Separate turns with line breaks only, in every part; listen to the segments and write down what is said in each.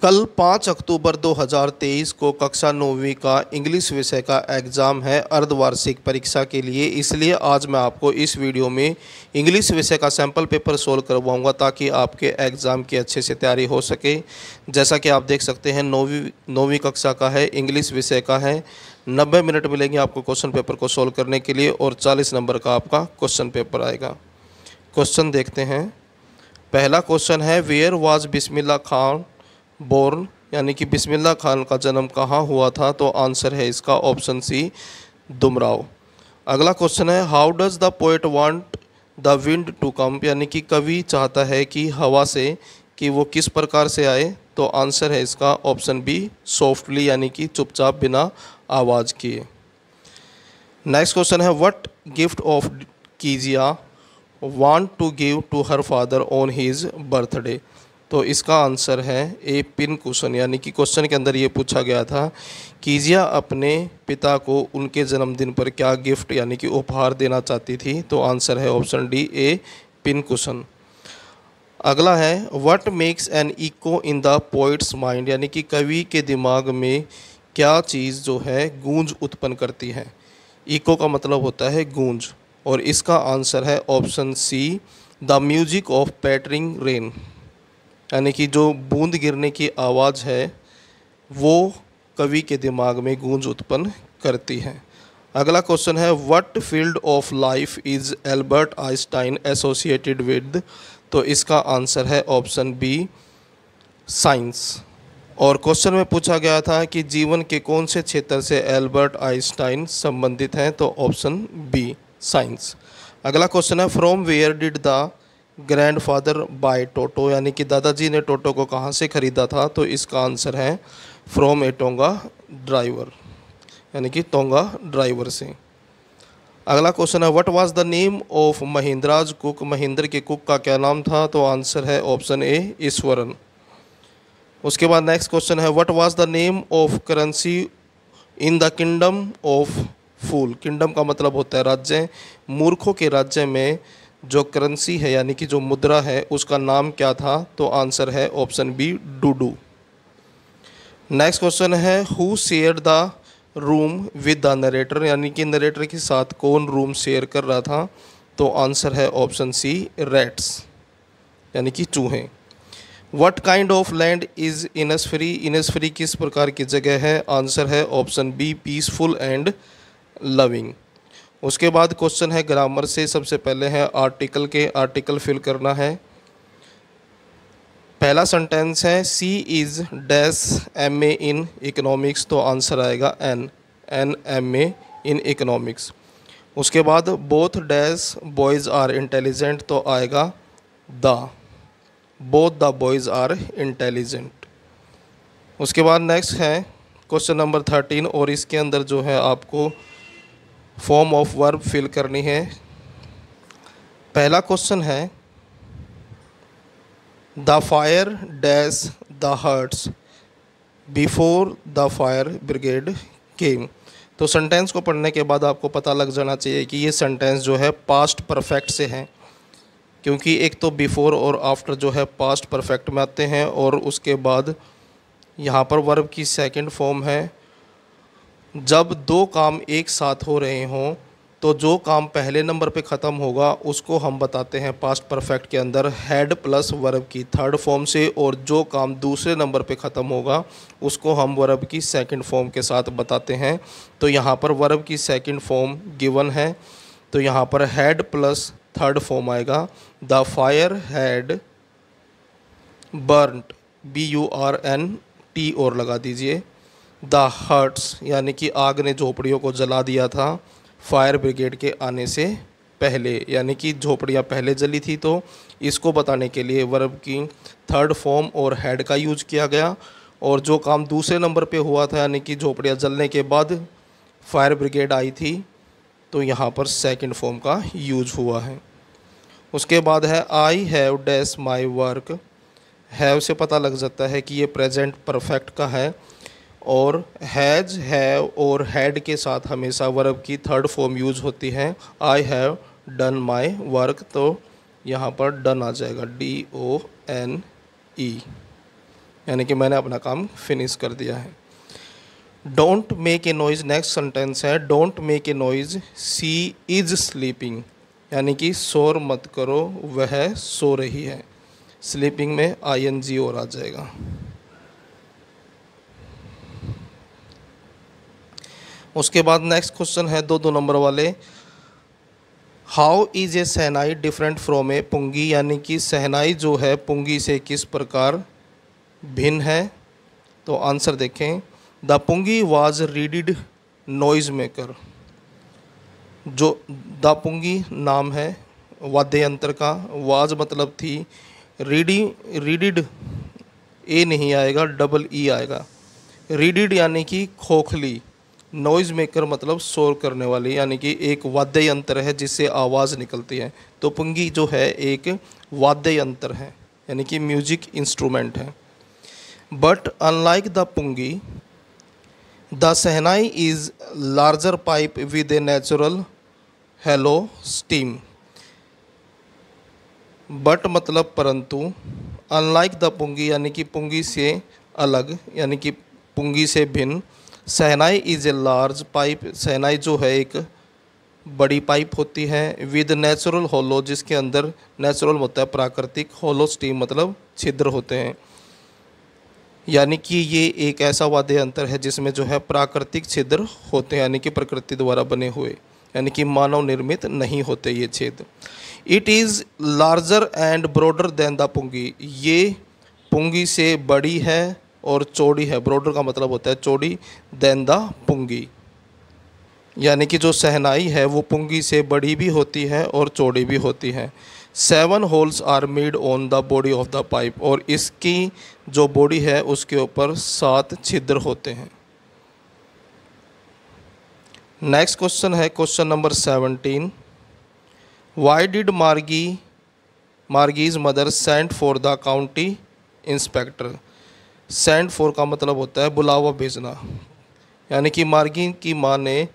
कल 5 अक्टूबर 2023 को कक्षा 9वीं का इंग्लिश विषय का एग्ज़ाम है अर्धवार्षिक परीक्षा के लिए। इसलिए आज मैं आपको इस वीडियो में इंग्लिश विषय का सैम्पल पेपर सोल्व करवाऊंगा ताकि आपके एग्ज़ाम की अच्छे से तैयारी हो सके। जैसा कि आप देख सकते हैं 9वीं कक्षा का है, इंग्लिश विषय का है। 90 मिनट मिलेंगे आपको क्वेश्चन पेपर को सोल्व करने के लिए और 40 नंबर का आपका क्वेश्चन पेपर आएगा। क्वेश्चन देखते हैं। पहला क्वेश्चन है, where was Bismillah Khan born, यानी कि बिस्मिल्लाह खान का जन्म कहाँ हुआ था? तो आंसर है इसका ऑप्शन सी, दुमराव। अगला क्वेश्चन है, how does the poet want the wind to come, यानी कि कवि चाहता है कि हवा से कि वो किस प्रकार से आए? तो आंसर है इसका ऑप्शन बी, सॉफ्टली, यानी कि चुपचाप बिना आवाज़ किए। नेक्स्ट क्वेश्चन है, what gift of Keziah want to give to her father on his birthday? तो इसका आंसर है ए, पिन कुशन, यानी कि क्वेश्चन के अंदर ये पूछा गया था, कीजिया अपने पिता को उनके जन्मदिन पर क्या गिफ्ट यानी कि उपहार देना चाहती थी? तो आंसर है option D, a, pin cushion. अगला है, what makes an echo in the poet's mind, यानी कि कवि के दिमाग में क्या चीज़ जो है गूंज उत्पन्न करती है? इको का मतलब होता है गूंज, और इसका आंसर है option C, the music of pattering rain, यानी कि जो बूंद गिरने की आवाज़ है वो कवि के दिमाग में गूंज उत्पन्न करती है। अगला क्वेश्चन है, what field of life is Albert Einstein associated with? तो इसका आंसर है ऑप्शन बी, साइंस। और क्वेश्चन में पूछा गया था कि जीवन के कौन से क्षेत्र से एल्बर्ट आइंस्टाइन संबंधित हैं? तो ऑप्शन बी, साइंस। अगला क्वेश्चन है, from where did the grandfather buy Toto, यानी कि दादाजी ने टोटो को कहाँ से खरीदा था? तो इसका आंसर है फ्रॉम ए टोंगा ड्राइवर, यानी कि टोंगा ड्राइवर से। अगला क्वेश्चन है, what was the name of Mahindra's cook, Mahindra के कुक का क्या नाम था? तो आंसर है ऑप्शन ए, ईश्वरन। उसके बाद नेक्स्ट क्वेश्चन है, what was the name of currency in the kingdom of fool, kingdom का मतलब होता है राज्य, मूर्खों के राज्य में जो करेंसी है यानी कि जो मुद्रा है उसका नाम क्या था? तो आंसर है ऑप्शन बी, डूडू। नेक्स्ट क्वेश्चन है, who share the room with the narrator, यानी कि नरेटर के साथ कौन रूम शेयर कर रहा था? तो आंसर है ऑप्शन सी, रैट्स, यानी कि चूहे। What kind of land is Innisfree, Innisfree किस प्रकार की जगह है? आंसर है option B, peaceful and loving. उसके बाद क्वेश्चन है ग्रामर से। सबसे पहले है आर्टिकल के, आर्टिकल फिल करना है। पहला सेंटेंस है, she is dash MA in economics, तो आंसर आएगा एन MA इन इकोनॉमिक्स। उसके बाद both dash boys are intelligent, तो आएगा both the boys are intelligent. उसके बाद नेक्स्ट है क्वेश्चन नंबर 13, और इसके अंदर जो है आपको फॉर्म ऑफ वर्ब फिल करनी है। पहला क्वेश्चन है, the fire dash the hearts before the fire brigade came. तो सेंटेंस को पढ़ने के बाद आपको पता लग जाना चाहिए कि ये सेंटेंस जो है पास्ट परफेक्ट से है, क्योंकि एक तो बिफोर और आफ्टर जो है पास्ट परफेक्ट में आते हैं, और उसके बाद यहाँ पर वर्ब की सेकंड फॉर्म है। जब दो काम एक साथ हो रहे हों तो जो काम पहले नंबर पे ख़त्म होगा उसको हम बताते हैं पास्ट परफेक्ट के अंदर हैड प्लस वर्ब की थर्ड फॉर्म से, और जो काम दूसरे नंबर पे ख़त्म होगा उसको हम वर्ब की सेकंड फॉर्म के साथ बताते हैं। तो यहाँ पर वर्ब की सेकंड फॉर्म गिवन है, तो यहाँ पर हैड प्लस थर्ड फॉर्म आएगा, the fire had burnt, BURNT और लगा दीजिए, द हर्ट्स, यानी कि आग ने झोपड़ियों को जला दिया था फायर ब्रिगेड के आने से पहले, यानी कि झोपड़ियाँ पहले जली थी, तो इसको बताने के लिए वर्ब की थर्ड फॉर्म और हैड का यूज किया गया। और जो काम दूसरे नंबर पे हुआ था यानी कि झोपड़ियाँ जलने के बाद फायर ब्रिगेड आई थी, तो यहाँ पर सेकंड फॉर्म का यूज हुआ है। उसके बाद है, I have dash my work, have से पता लग जाता है कि ये प्रेजेंट परफेक्ट का है, और हैज़, हैव और हैड के साथ हमेशा वर्ब की थर्ड फॉर्म यूज होती है। I have done my work, तो यहाँ पर डन आ जाएगा, DONE। यानी कि मैंने अपना काम फिनिश कर दिया है। Don't make a noise next sentence है, don't make a noise she is sleeping, यानी कि शोर मत करो वह सो रही है। स्लीपिंग में ING और आ जाएगा। उसके बाद नेक्स्ट क्वेश्चन है 2 नंबर वाले, how is a shehnai different from a pungi, यानी कि शहनाई जो है पुंगी से किस प्रकार भिन्न है। तो आंसर देखें, द पुंगी वाज रीडिड नॉइज मेकर, जो द पुंगी नाम है वाद्य यंत्र का, वाज मतलब थी, रीडिड ए नहीं आएगा, डबल ई आएगा, रीडिड यानी कि खोखली, नॉइज़ मेकर मतलब शोर करने वाली, यानी कि एक वाद्य यंत्र है जिससे आवाज़ निकलती है। तो पुंगी जो है एक वाद्य यंत्र है, यानी कि म्यूजिक इंस्ट्रूमेंट है। But unlike the pungi the shehnai is larger pipe with a natural hollow stem. But मतलब परंतु, अनलाइक द पुंगी यानी कि पुंगी से अलग, यानी कि पुंगी से भिन्न, शहनाई इज़ ए लार्ज पाइप, शहनाई जो है एक बड़ी पाइप होती है, विद नेचुरल होलो, जिसके अंदर नेचुरल होता है प्राकृतिक, होलो स्टीम मतलब छिद्र होते हैं, यानी कि ये एक ऐसा वाद्य यंत्र है जिसमें जो है प्राकृतिक छिद्र होते हैं, यानी कि प्रकृति द्वारा बने हुए, यानी कि मानव निर्मित नहीं होते ये छेद। It is larger and broader than the pungi, ये पुंगी से बड़ी है और चौड़ी है, ब्रॉडर का मतलब होता है चौड़ी, देन द पुंगी, यानी कि जो शहनाई है वो पुंगी से बड़ी भी होती है और चौड़ी भी होती है। 7 holes are made on the body of the pipe, और इसकी जो बॉडी है उसके ऊपर 7 छिद्र होते हैं। नेक्स्ट क्वेश्चन है question number 17, why did Margie's mother send for the county inspector. Send for का मतलब होता है बुलावा भेजना, यानी कि मार्गी की माँ ने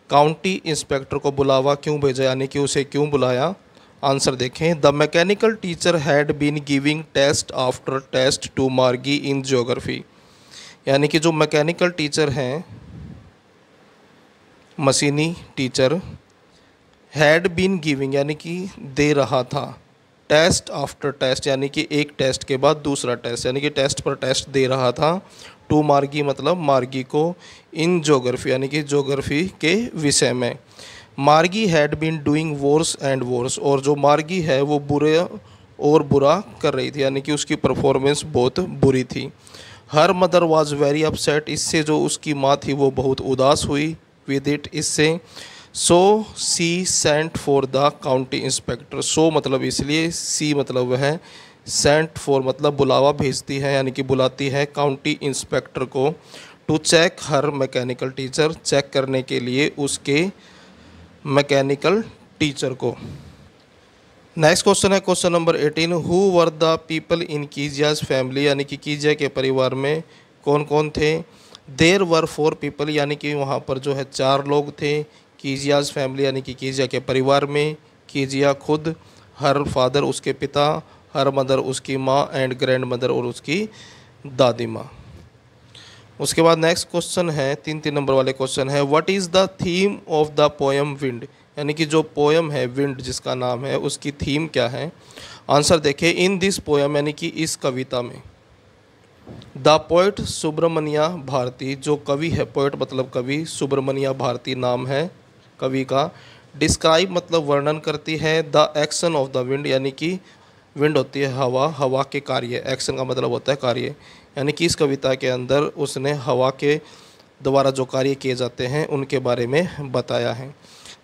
काउंटी इंस्पेक्टर को बुलावा क्यों भेजा, यानी कि उसे क्यों बुलाया। आंसर देखें, the mechanical teacher had been giving test after test to Margie in geography, यानी कि जो मैकेनिकल टीचर हैं, मशीनी टीचर, हैड बीन गिविंग यानी कि दे रहा था, टेस्ट आफ्टर टेस्ट यानी कि एक टेस्ट के बाद दूसरा टेस्ट, यानी कि टेस्ट पर टेस्ट दे रहा था, टू मार्गी मतलब मार्गी को, इन ज्योग्राफी यानी कि ज्योग्राफी के विषय में। Margie had been doing worse and worse, और जो मार्गी है वो बुरे और बुरा कर रही थी, यानी कि उसकी परफॉर्मेंस बहुत बुरी थी। Her mother was very upset, इससे जो उसकी माँ थी वो बहुत उदास हुई, विद इट इससे। So she sent for the county inspector, so मतलब इसलिए, सी मतलब वह, सेंट फॉर मतलब बुलावा भेजती है, यानी कि बुलाती है काउंटी इंस्पेक्टर को, to check her mechanical teacher, चेक करने के लिए उसके मैकेनिकल टीचर को। नेक्स्ट क्वेश्चन है question number 18, who were the people in Keziah's family, यानी कि कीजिया के परिवार में कौन कौन थे। देर वर 4 पीपल, यानी कि वहाँ पर जो है 4 लोग थे कीजियाज फैमिली, यानी कि कीजिया के परिवार में। कीजिया खुद, हर फादर उसके पिता, हर मदर उसकी माँ, एंड ग्रैंड मदर और उसकी दादी माँ। उसके बाद नेक्स्ट क्वेश्चन है 3 नंबर वाले क्वेश्चन है, what is the theme of the poem wind, यानी कि जो पोएम है विंड जिसका नाम है उसकी थीम क्या है। आंसर देखें, इन दिस पोएम यानी कि इस कविता में, द पोइट सुब्रमण्या भारती, जो कवि है, पोइट मतलब कवि, सुब्रमण्या भारती नाम है कवि का, डिस्क्राइब मतलब वर्णन करती है, the action of the wind, यानी कि विंड होती है हवा, हवा के कार्य, एक्शन का मतलब होता है कार्य, यानी कि इस कविता के अंदर उसने हवा के द्वारा जो कार्य किए जाते हैं उनके बारे में बताया है।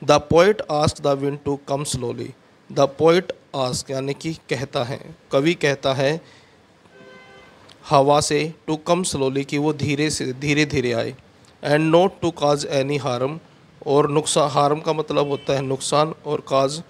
The poet asked the wind to come slowly, the poet ask यानी कि कहता है, कवि कहता है हवा से, टू कम स्लोली कि वो धीरे धीरे आए, and not to cause any harm, और नुकसान, हार्म का मतलब होता है नुकसान, और काज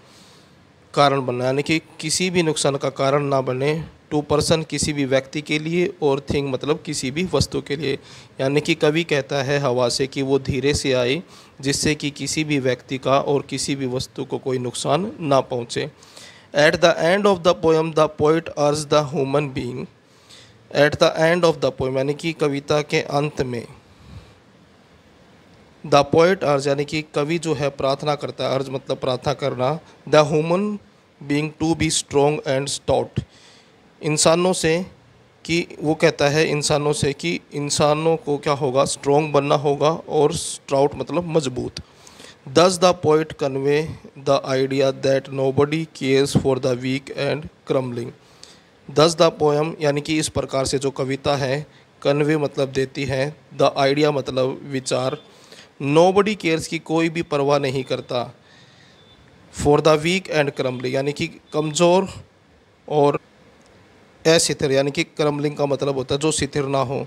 कारण बनना, यानी कि किसी भी नुकसान का कारण ना बने, टू पर्सन किसी भी व्यक्ति के लिए, और थिंग मतलब किसी भी वस्तु के लिए, यानी कि कवि कहता है हवा से कि वो धीरे से आए जिससे कि किसी भी व्यक्ति का और किसी भी वस्तु को कोई नुकसान ना पहुँचे। At the end of the poem the poet अर्ज the human being, at the end of the poem यानी कि कविता के अंत में, द पोएट अर्ज यानी कि कवि जो है प्रार्थना करता है, अर्ज मतलब प्रार्थना करना, the human being to be strong and stout, इंसानों से कि वो कहता है इंसानों से कि इंसानों को क्या होगा, स्ट्रॉन्ग बनना होगा, और स्टाउट मतलब मजबूत। Does the poet convey the idea that nobody cares for the weak and crumbling. Does the poem यानी कि इस प्रकार से जो कविता है, कन्वे मतलब देती है, द आइडिया मतलब विचार, नोबडी केयर्स की कोई भी परवाह नहीं करता, for the weak and crumbling यानी कि कमज़ोर और अशिथिर, यानी कि क्रम्बलिंग का मतलब होता है जो शिथिर ना हो,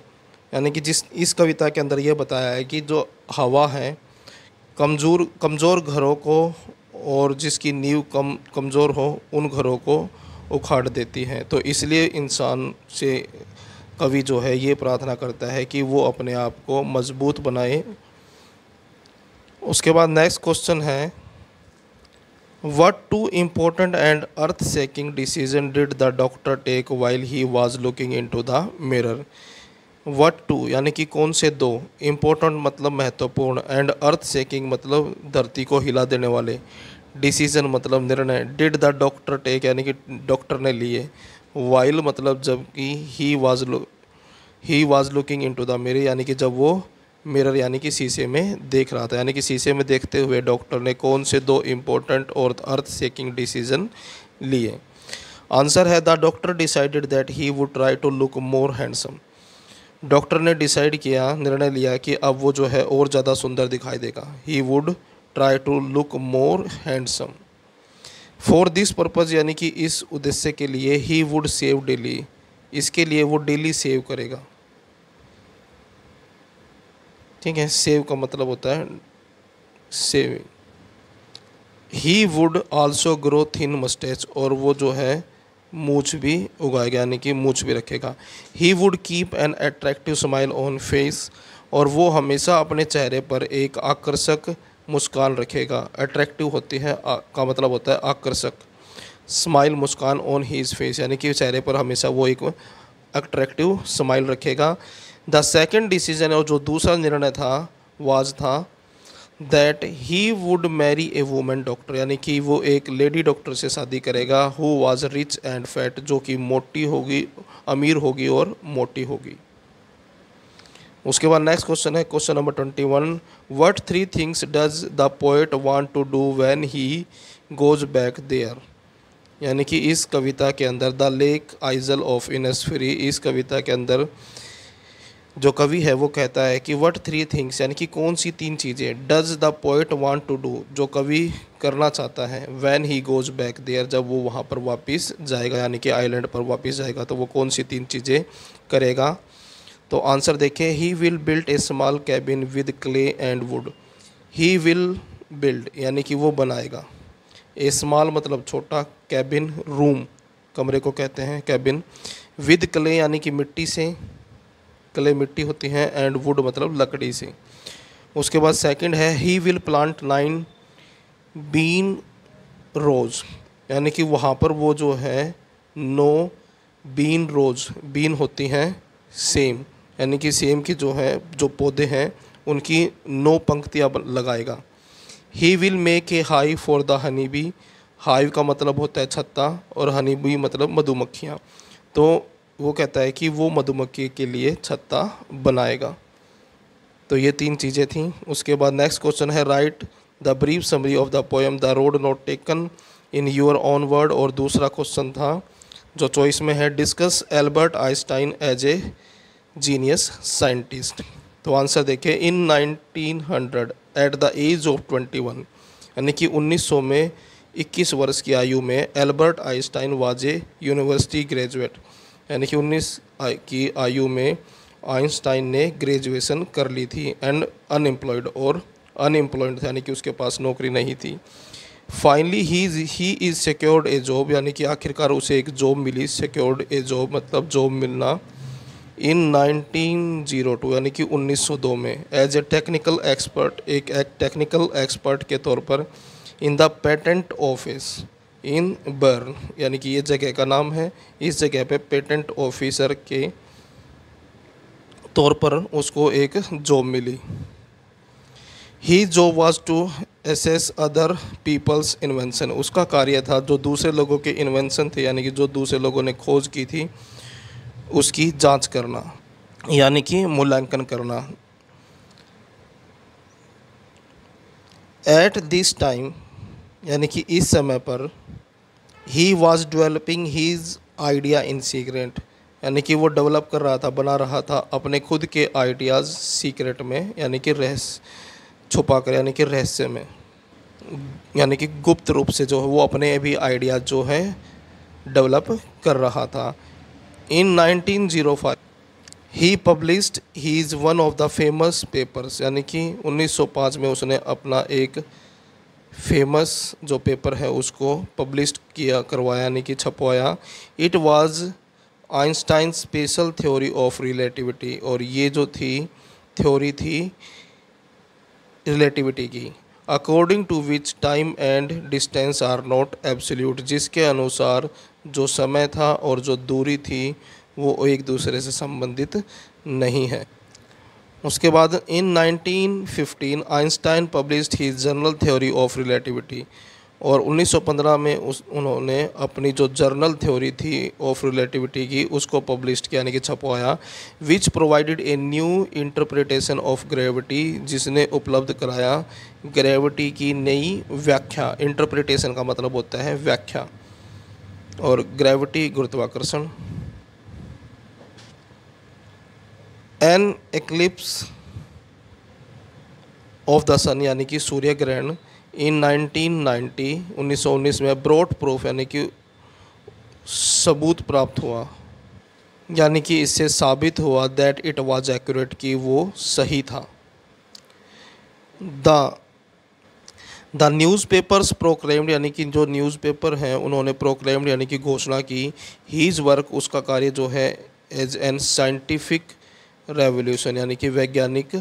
यानी कि जिस इस कविता के अंदर यह बताया है कि जो हवा है कमज़ोर घरों को और जिसकी नींव कमज़ोर हो उन घरों को उखाड़ देती है। तो इसलिए इंसान से कवि जो है ये प्रार्थना करता है कि वो अपने आप को मजबूत बनाए। उसके बाद नेक्स्ट क्वेश्चन है, What two important and earth-shaking decisions did the doctor take while he was looking into the mirror? What two यानी कि कौन से दो, important मतलब महत्वपूर्ण, and earth-shaking मतलब धरती को हिला देने वाले, decision मतलब निर्णय, did the doctor take यानी कि डॉक्टर ने लिए, while मतलब जबकि he was looking into the mirror यानी कि जब वो मिरर यानी कि शीशे में देख रहा था, यानी कि शीशे में देखते हुए डॉक्टर ने कौन से दो इम्पोर्टेंट और अर्थ शेकिंग डिसीजन लिए। आंसर है the doctor decided that he would try to look more handsome. Doctor ने डिसाइड किया, निर्णय लिया कि अब वो जो है और ज़्यादा सुंदर दिखाई देगा। He would try to look more handsome. For this purpose यानी कि इस उद्देश्य के लिए, ही वुड सेव डेली, इसके लिए वो डेली सेव करेगा। ठीक है, सेव का मतलब होता है shaving. He would also grow thin moustache, और वो जो है मूछ भी उगाएगा यानी कि मूछ भी रखेगा। He would keep an attractive smile on face, और वो हमेशा अपने चेहरे पर एक आकर्षक मुस्कान रखेगा। अट्रैक्टिव होती है का मतलब होता है आकर्षक, स्माइल मुस्कान ऑन हीज फेस यानी कि चेहरे पर हमेशा वो एक अट्रैक्टिव स्माइल रखेगा। द सेकेंड डिसीजन और जो दूसरा निर्णय था वाज था that he would marry a woman doctor, यानी कि वो एक लेडी डॉक्टर से शादी करेगा, who was rich and fat, जो कि मोटी होगी, अमीर होगी और मोटी होगी। उसके बाद नेक्स्ट क्वेश्चन है question number 21, what three things does the poet want to do when he goes back there. यानी कि इस कविता के अंदर the lake isle of Innisfree, इस कविता के अंदर जो कवि है वो कहता है कि व्हाट थ्री थिंग्स यानी कि कौन सी तीन चीज़ें, does the poet want to do, जो कवि करना चाहता है, when he goes back there, जब वो वहाँ पर वापस जाएगा यानी कि आइलैंड पर वापस जाएगा, तो वो कौन सी तीन चीज़ें करेगा। तो आंसर देखें, he will build a small cabin with clay and would. He will build यानी कि वो बनाएगा, ए स्मॉल मतलब छोटा, कैबिन रूम कमरे को कहते हैं कैबिन, विद क्ले यानी कि मिट्टी से, क्ले मिट्टी होती है, एंड वुड मतलब लकड़ी से। उसके बाद सेकंड है ही विल प्लांट 9 बीन रोज, यानी कि वहाँ पर वो जो है 9 बीन रोज, बीन होती हैं सेम, यानी कि सेम की जो है जो पौधे हैं उनकी 9 पंक्तियाँ लगाएगा। He will make a high for the honey bee, hive का मतलब होता है छत्ता और हनी बी मतलब मधुमक्खियाँ, तो वो कहता है कि वो मधुमक्खी के लिए छत्ता बनाएगा। तो ये तीन चीज़ें थीं। उसके बाद नेक्स्ट क्वेश्चन है write the brief summary of the poem the road not taken in your own word, और दूसरा क्वेश्चन था जो चॉइस में है discuss Albert Einstein as a genius scientist. तो आंसर देखें, in 1900 at the age of 21 यानी कि 1900 में 21 वर्ष की आयु में Albert Einstein was a university graduate, यानी कि 19 की आयु में आइंस्टाइन ने ग्रेजुएशन कर ली थी, एंड अनएम्प्लॉयड, और अनएम्प्लॉयड यानी कि उसके पास नौकरी नहीं थी। Finally he is secured a job, यानी कि आखिरकार उसे एक जॉब मिली, सिक्योर्ड ए जॉब मतलब जॉब मिलना, इन 1902 यानी कि 1902 में, एज ए टेक्निकल एक्सपर्ट, एक टेक्निकल एक्सपर्ट के तौर पर, in the patent office in Bern, यानी कि ये जगह का नाम है, इस जगह पे पेटेंट ऑफिसर के तौर पर उसको एक जॉब मिली। He job was to assess other people's invention, उसका कार्य था जो दूसरे लोगों के इन्वेंशन थे यानी कि जो दूसरे लोगों ने खोज की थी उसकी जांच करना यानी कि मूल्यांकन करना। एट दिस टाइम यानी कि इस समय पर he was developing his idea in secret, यानी कि वो डेवलप कर रहा था, बना रहा था अपने खुद के आइडियाज़ सीक्रेट में यानी कि रहस्य छुपा कर, यानी कि रहस्य में, यानी कि गुप्त रूप से जो है वो अपने भी आइडियाज़ जो है डेवलप कर रहा था। In 1905 he published he is one of the famous papers, यानी कि 1905 में उसने अपना एक फेमस जो पेपर है उसको पब्लिश करवाया यानी कि छपवाया। It was Einstein special theory of relativity, और ये जो थी थ्योरी थी रिलेटिविटी की, according to which time and distance are not absolute, जिसके अनुसार जो समय था और जो दूरी थी वो एक दूसरे से संबंधित नहीं है। उसके बाद in 1915 Einstein published his general theory of relativity, और 1915 में उन्होंने अपनी जो जर्नल थ्योरी थी ऑफ रिलेटिविटी की उसको पब्लिश किया यानी कि छपवाया। Which provided a new interpretation of gravity, जिसने उपलब्ध कराया ग्रेविटी की नई व्याख्या। इंटरप्रिटेशन का मतलब होता है व्याख्या, और ग्रेविटी गुरुत्वाकर्षण। एन एक्लिप्स ऑफ द सन यानी कि सूर्य ग्रहण इन 1919 में ब्रॉड प्रूफ यानी कि सबूत प्राप्त हुआ, यानी कि इससे साबित हुआ दैट इट वाज एक्यूरेट कि वो सही था। द न्यूज़पेपर्स प्रोक्लेम्ड यानी कि जो न्यूज़पेपर हैं उन्होंने प्रोक्लेम्ड यानी कि घोषणा की हीज़ वर्क, उसका कार्य जो है एज एन साइंटिफिक रेवोल्यूशन यानी कि वैज्ञानिक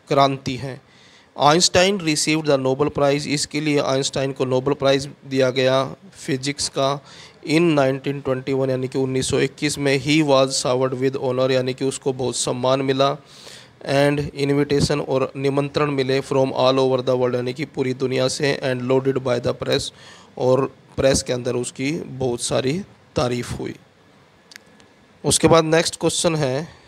क्रांति है। Einstein received the Nobel prize, इसके लिए आइंस्टाइन को नोबेल प्राइज़ दिया गया फिजिक्स का इन 1921 यानी कि 1921 में। He was served with honour यानी कि उसको बहुत सम्मान मिला, एंड इनविटेशन और निमंत्रण मिले from all over the world यानी कि पूरी दुनिया से, and loaded by the press, और प्रेस के अंदर उसकी बहुत सारी तारीफ हुई। उसके बाद नेक्स्ट क्वेश्चन है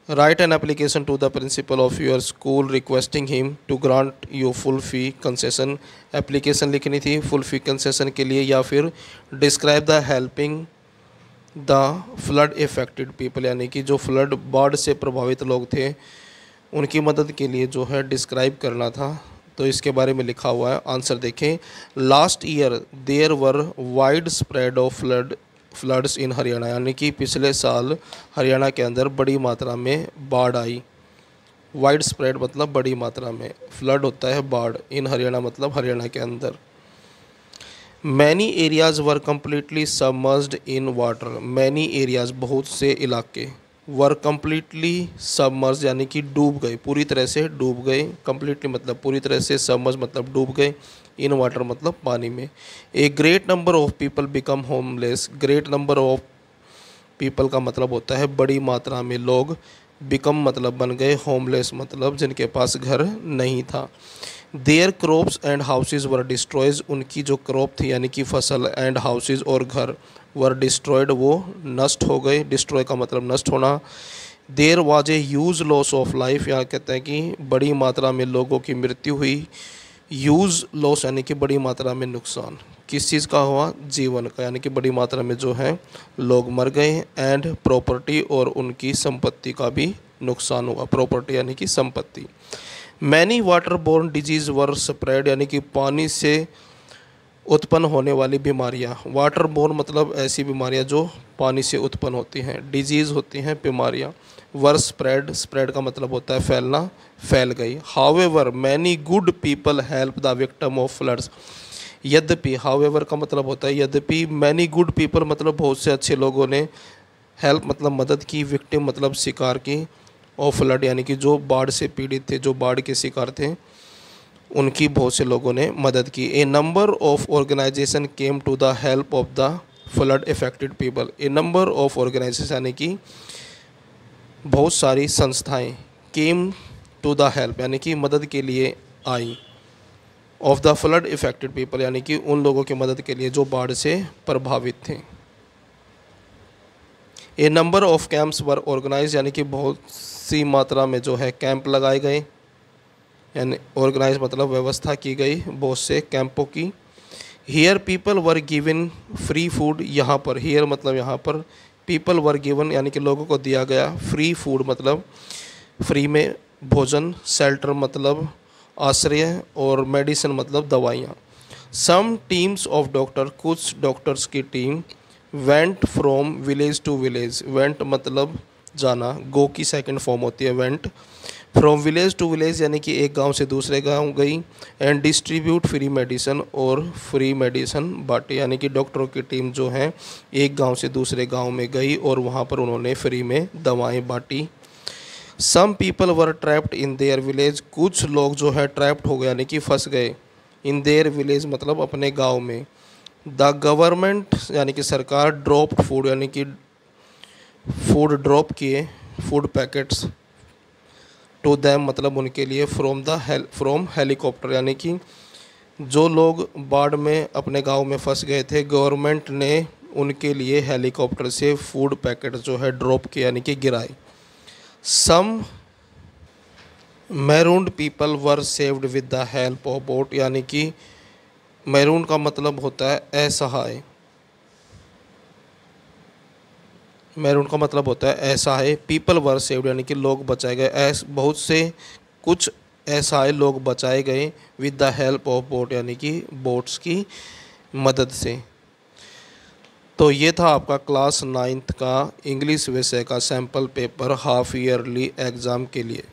right an application to the principal of your school requesting him to grant you full fee concession, application लिखनी थी फुल फी कंसेशन के लिए, या फिर describe the helping the flood affected people यानी कि जो फ्लड बाढ़ से प्रभावित लोग थे उनकी मदद के लिए जो है डिस्क्राइब करना था। तो इसके बारे में लिखा हुआ है, आंसर देखें। Last year there were widespread of floods in Haryana, यानी कि पिछले साल हरियाणा के अंदर बड़ी मात्रा में बाढ़ आई। वाइड स्प्रेड मतलब बड़ी मात्रा में, फ्लड होता है बाढ़, इन हरियाणा मतलब हरियाणा के अंदर। Many areas were completely submerged in water, many areas बहुत से इलाके, वर कम्प्लीटली सबमर्ज यानी कि डूब गए, पूरी तरह से डूब गए। कम्प्लीटली मतलब पूरी तरह से, सबमर्ज मतलब डूब गए, इन वाटर मतलब पानी में। A great number of people become homeless, great number of people का मतलब होता है बड़ी मात्रा में लोग, बिकम मतलब बन गए, होमलेस मतलब जिनके पास घर नहीं था। There crops and houses were destroys, उनकी जो क्रॉप थी यानी कि फसल, एंड हाउसेज और घर, वर डिस्ट्रॉयड वो नष्ट हो गए, डिस्ट्रॉय का मतलब नष्ट होना। There was a huge loss of life, यहाँ कहते हैं कि बड़ी मात्रा में लोगों की मृत्यु हुई। ह्यूज लॉस यानी कि बड़ी मात्रा में नुकसान, किस चीज़ का हुआ? जीवन का, यानी कि बड़ी मात्रा में जो है लोग मर गए। एंड प्रॉपर्टी, और उनकी संपत्ति का भी नुकसान हुआ, प्रॉपर्टी यानी कि संपत्ति। मैनी वाटर बोर्न डिजीज़ वर स्प्रेड, यानी कि पानी से उत्पन्न होने वाली बीमारियां, वाटर बोर्न मतलब ऐसी बीमारियां जो पानी से उत्पन्न होती हैं, डिजीज़ होती हैं बीमारियां। वर स्प्रेड, स्प्रेड का मतलब होता है फैलना, फैल गई। However many good people help the victim of floods, यद्यपि, हाउएवर का मतलब होता है यद्यपि, मैनी गुड पीपल मतलब बहुत से अच्छे लोगों ने, हेल्प मतलब मदद की, विक्टिम मतलब शिकार की, ऑफ फ्लड यानी कि जो बाढ़ से पीड़ित थे, जो बाढ़ के शिकार थे, उनकी बहुत से लोगों ने मदद की। A number of organisation came to the help of the flood affected people, a number of organisation यानी कि बहुत सारी संस्थाएं केम टू द हेल्प यानी कि मदद के लिए आई of the flood affected people यानी कि उन लोगों की मदद के लिए जो बाढ़ से प्रभावित थे। A number of camps were organise यानी कि बहुत सी मात्रा में जो है कैंप लगाए गए, यानी ऑर्गेनाइज मतलब व्यवस्था की गई बहुत से कैंपों की। Here people were given free food, यहाँ पर हियर मतलब यहाँ पर, पीपल वर गिवन यानी कि लोगों को दिया गया, फ्री फूड मतलब फ्री में भोजन, शेल्टर मतलब आश्रय, और मेडिसिन मतलब दवाइयाँ। सम टीम्स ऑफ डॉक्टर, कुछ डॉक्टर्स की team went from village to village, went मतलब जाना, गो की सेकंड फॉर्म होती है went, from village to village यानी कि एक गांव से दूसरे गांव गई, एंड डिस्ट्रीब्यूट फ्री मेडिसिन, और फ्री मेडिसिन बांटी यानी कि डॉक्टरों की टीम जो है एक गांव से दूसरे गांव में गई और वहां पर उन्होंने फ्री में दवाएं बांटी। Some people were trapped in their village, कुछ लोग जो है ट्रैप्ड हो गए यानी कि फंस गए, इन देयर विलेज मतलब अपने गांव में। द गवर्नमेंट यानी कि सरकार, ड्रॉप्ड फूड यानी कि फूड ड्रॉप किए, फूड पैकेट्स, टू दैम मतलब उनके लिए, फ्रॉम हेलीकॉप्टर यानी कि जो लोग बाढ़ में अपने गांव में फंस गए थे, गवर्नमेंट ने उनके लिए हेलीकॉप्टर से फूड पैकेट जो है ड्रॉप किए यानी कि गिराए। Some marooned people were saved with the help of boat यानी कि मैरून का मतलब होता है असहाय, मैरून का मतलब होता है असहाय, पीपल वर सेव्ड यानी कि लोग बचाए गए, बहुत से कुछ असहाय लोग बचाए गए, with the help of boat यानी कि बोट्स की मदद से। तो ये था आपका क्लास 9th का इंग्लिश विषय का sample paper half yearly exam के लिए।